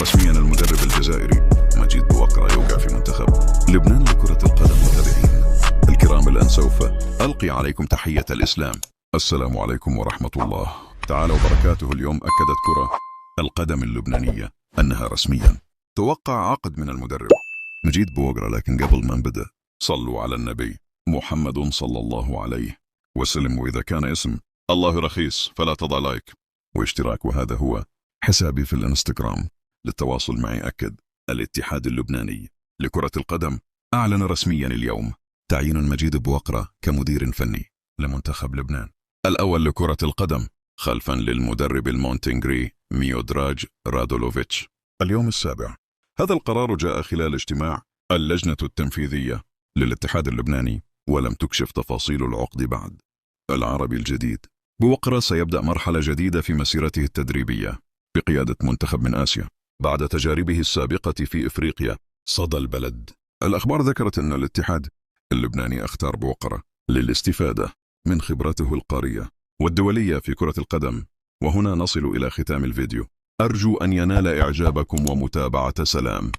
رسميا المدرب الجزائري مجيد بوقرة يوقع في منتخب لبنان لكرة القدم. متابعين الكرام، الآن سوف ألقي عليكم تحية الإسلام. السلام عليكم ورحمة الله تعالى وبركاته. اليوم أكدت كرة القدم اللبنانية أنها رسميا توقع عقد من المدرب مجيد بوقرة، لكن قبل ما نبدأ صلوا على النبي محمد صلى الله عليه وسلم. وإذا كان اسم الله رخيص فلا تضع لايك واشتراك. وهذا هو حسابي في الانستغرام للتواصل معي. أكد الاتحاد اللبناني لكرة القدم أعلن رسميا اليوم تعيين مجيد بوقرة كمدير فني لمنتخب لبنان الأول لكرة القدم، خلفا للمدرب المونتينغري ميودراج رادولوفيتش اليوم السابع. هذا القرار جاء خلال اجتماع اللجنة التنفيذية للاتحاد اللبناني، ولم تكشف تفاصيل العقد بعد. العربي الجديد بوقرة سيبدأ مرحلة جديدة في مسيرته التدريبية بقيادة منتخب من آسيا بعد تجاربه السابقة في إفريقيا صدى البلد. الأخبار ذكرت أن الاتحاد اللبناني اختار بوقرة للاستفادة من خبرته القارية والدولية في كرة القدم. وهنا نصل إلى ختام الفيديو. أرجو أن ينال إعجابكم ومتابعة. سلام.